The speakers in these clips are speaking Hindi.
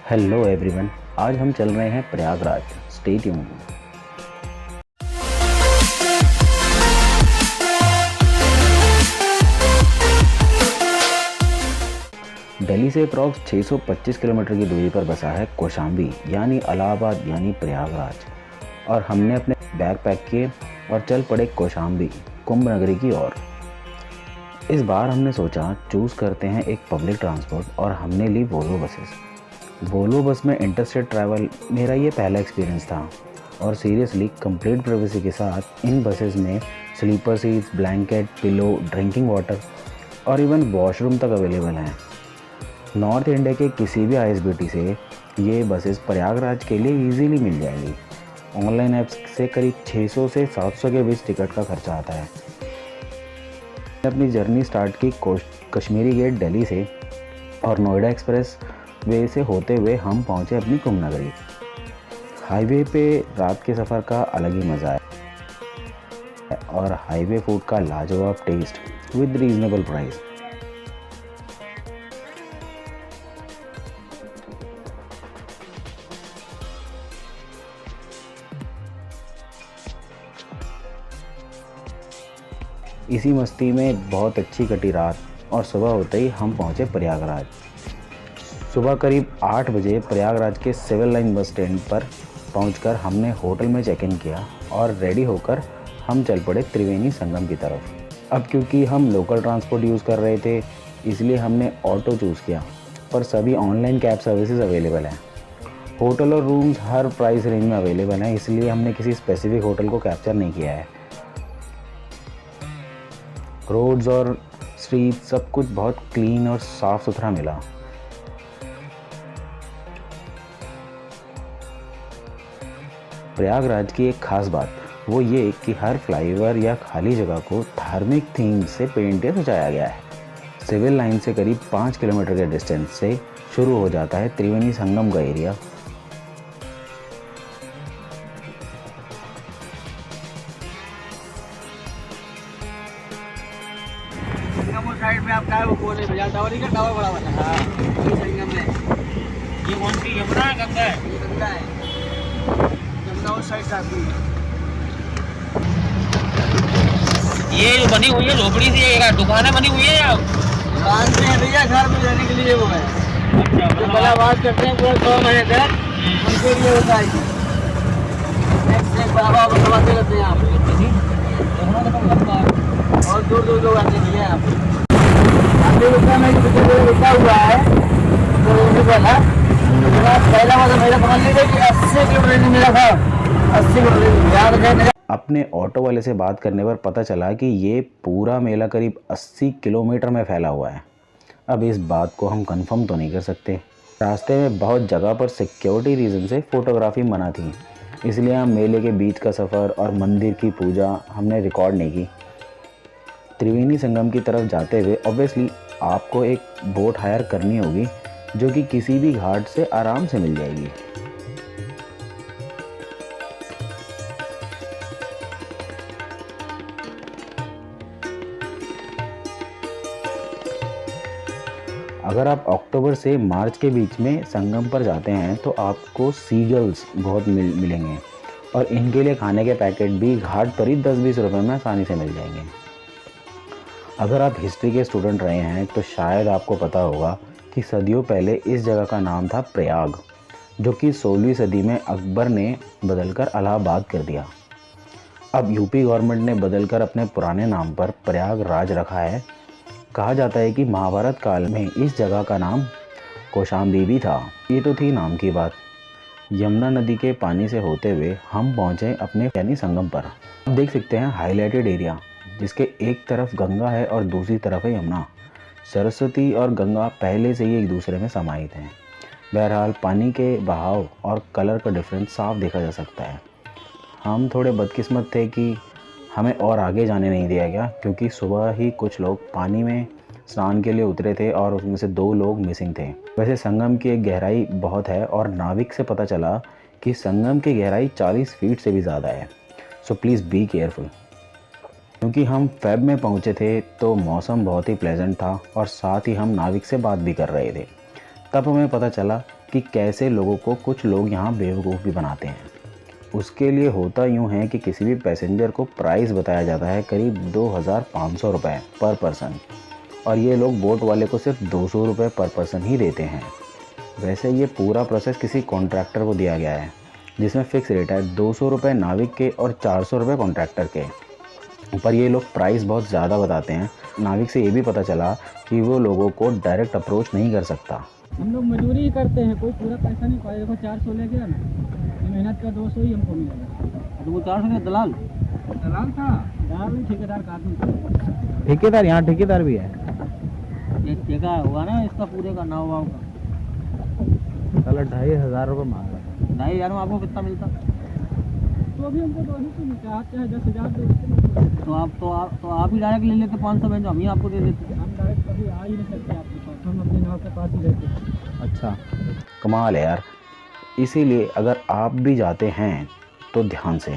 हेलो एवरीवन, आज हम चल रहे हैं प्रयागराज। Stay tuned. दिल्ली से अप्रॉक्स 625 किलोमीटर की दूरी पर बसा है कौशाम्बी यानी इलाहाबाद यानी प्रयागराज। और हमने अपने बैग पैक किए और चल पड़े कौशाम्बी कुंभ नगरी की ओर। इस बार हमने सोचा चूज़ करते हैं एक पब्लिक ट्रांसपोर्ट और हमने ली वोल्वो बसेस। वोल्वो बस में इंटरस्टेट ट्रैवल मेरा ये पहला एक्सपीरियंस था और सीरियसली कंप्लीट प्राइवेसी के साथ इन बसेस में sleeper seats, blanket, pillow, drinking water और इवन वॉशरूम तक अवेलेबल हैं। नॉर्थ इंडिया के किसी भी आईएसबीटी से ये बसेस प्रयागराज के लिए इजीली मिल जाएंगी। ऑनलाइन ऐप्स से करीब 600 से 700 के बीच टिकट का खर्चा आता है। अपनी जर्नी स्टार्ट की कश्मीरी गेट दिल्ली से और नोएडा एक्सप्रेस वे से होते हुए हम पहुंचे अपनी कुंभ नगरी। हाईवे पे रात के सफ़र का अलग ही मज़ा है और हाईवे फूड का लाजवाब टेस्ट विद रीजनेबल प्राइस। इसी मस्ती में बहुत अच्छी कटी रात और सुबह होते ही हम पहुंचे प्रयागराज। सुबह करीब 8 बजे प्रयागराज के सिविल लाइन बस स्टैंड पर पहुंचकर हमने होटल में चेक इन किया और रेडी होकर हम चल पड़े त्रिवेणी संगम की तरफ। अब क्योंकि हम लोकल ट्रांसपोर्ट यूज़ कर रहे थे इसलिए हमने ऑटो चूज़ किया, पर सभी ऑनलाइन कैब सर्विसेज अवेलेबल हैं। होटल और रूम्स हर प्राइस रेंज में अवेलेबल हैं, इसलिए हमने किसी स्पेसिफिक होटल को कैप्चर नहीं किया है। रोड्स और स्ट्रीट सब कुछ बहुत क्लीन और साफ़ सुथरा मिला। प्रयागराज की एक खास बात वो ये कि हर फ्लाईओवर या खाली जगह को धार्मिक थीम से पेंट या सजाया गया है। सिविल लाइन से करीब 5 किलोमीटर के डिस्टेंस से शुरू हो जाता है त्रिवेणी संगम का एरिया। साइड में आपका है वो कोने में जाता है का टावर बड़ा वाला। हाँ, ये संगम है। ये कौन सी यमुना है, गंगा है? ये गंगा है। गंगा उस साइड जाती है। ये जो बनी हुई है झोपड़ी सी है, दुकानें बनी हुई है या दुकान से है भैया, घर में रहने के लिए वो है। अच्छा, जो भला बात करते हैं पूरा 100 महीने तक उनके लिए होता है। नेक्स्ट बाबा को दबाते रहते हैं आप और दूर दूर लोग आते हैं यहाँ पे। लिखा हुआ है तो बोला पहला मतलब मेरा समझ लीजिए कि 80 किलोमीटर मेरा था। 80 किलोमीटर याद रखें। अपने ऑटो वाले से बात करने पर पता चला कि ये पूरा मेला करीब 80 किलोमीटर में फैला हुआ है। अब इस बात को हम कंफर्म तो नहीं कर सकते। रास्ते में बहुत जगह पर सिक्योरिटी रीज़न से फ़ोटोग्राफी मना थी, इसलिए हम मेले के बीच का सफ़र और मंदिर की पूजा हमने रिकॉर्ड नहीं की। त्रिवेणी संगम की तरफ जाते हुए ऑब्वियसली आपको एक बोट हायर करनी होगी जो कि किसी भी घाट से आराम से मिल जाएगी। अगर आप अक्टूबर से मार्च के बीच में संगम पर जाते हैं तो आपको सीगल्स बहुत मिलेंगे और इनके लिए खाने के पैकेट भी घाट पर ही 10-20 रुपए में आसानी से मिल जाएंगे। अगर आप हिस्ट्री के स्टूडेंट रहे हैं तो शायद आपको पता होगा कि सदियों पहले इस जगह का नाम था प्रयाग, जो कि 16वीं सदी में अकबर ने बदलकर इलाहाबाद कर दिया। अब यूपी गवर्नमेंट ने बदलकर अपने पुराने नाम पर प्रयागराज रखा है। कहा जाता है कि महाभारत काल में इस जगह का नाम कौशाम्बी भी था। ये तो थी नाम की बात। यमुना नदी के पानी से होते हुए हम पहुँचे अपने यानी संगम पर। आप देख सकते हैं हाईलाइटेड एरिया जिसके एक तरफ गंगा है और दूसरी तरफ है यमुना। सरस्वती और गंगा पहले से ही एक दूसरे में समाहित हैं। बहरहाल पानी के बहाव और कलर का डिफरेंस साफ देखा जा सकता है। हम थोड़े बदकिस्मत थे कि हमें और आगे जाने नहीं दिया गया, क्योंकि सुबह ही कुछ लोग पानी में स्नान के लिए उतरे थे और उसमें से 2 लोग मिसिंग थे। वैसे संगम की एक गहराई बहुत है और नाविक से पता चला कि संगम की गहराई 40 फीट से भी ज़्यादा है। So please be careful. क्योंकि हम फेब में पहुंचे थे तो मौसम बहुत ही प्लेजेंट था और साथ ही हम नाविक से बात भी कर रहे थे। तब हमें पता चला कि कैसे लोगों को कुछ लोग यहाँ बेवकूफ़ भी बनाते हैं। उसके लिए होता यूँ है कि किसी भी पैसेंजर को प्राइस बताया जाता है करीब 2500 रुपये पर पर्सन, और ये लोग बोट वाले को सिर्फ 200 रुपये पर पर्सन ही देते हैं। वैसे ये पूरा प्रोसेस किसी कॉन्ट्रैक्टर को दिया गया है, जिसमें फ़िक्स रेट है 200 रुपये नाविक के और 400 रुपये कॉन्ट्रैक्टर के। पर ये लोग प्राइस बहुत ज़्यादा बताते हैं। नाविक से ये भी पता चला कि वो लोगों को डायरेक्ट अप्रोच नहीं कर सकता। हम लोग मजदूरी ही करते हैं, कोई पूरा पैसा नहीं पाए। देखो 400 ले गया ना, मेहनत का 200 ही हमको मिलेगा। तो वो 400 का दलाल था, दलाल ठेकेदार का आदमी। ठेकेदार, यहाँ ठेकेदार भी है। ये ठेका हुआ ना इसका पूरे का, नाव वाव का। साला 2500 रुपये मांग रहा है। 2500 में आपको कितना मिलता? तो अभी हमको 200 मिलता है, चाहे 10,000 दे। तो आप ही डायरेक्ट ले लेते 500 में, जो हम ही आपको दे देते। हम डायरेक्ट कभी आ ही नहीं सकते आपके पास, हम अपने नाव के पास ही रहते। अच्छा, कमाल है यार। इसीलिए अगर आप भी जाते हैं तो ध्यान से,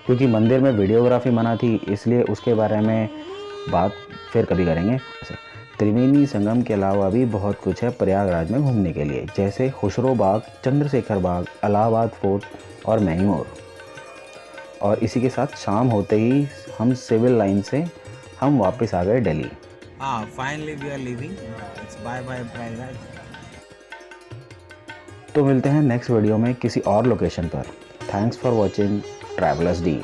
क्योंकि मंदिर में वीडियोग्राफी मना थी, इसलिए उसके बारे में बात फिर कभी करेंगे। त्रिवेणी संगम के अलावा भी बहुत कुछ है प्रयागराज में घूमने के लिए, जैसे खुसरो बाग, चंद्रशेखर बाग, इलाहाबाद फोर्ट और मैंगलोर। और इसी के साथ शाम होते ही हम सिविल लाइन से हम वापस आ गए Delhi. Finally we are leaving. It's bye bye Prayagraj. तो मिलते हैं नेक्स्ट वीडियो में किसी और लोकेशन पर। Thanks for watching travellers D.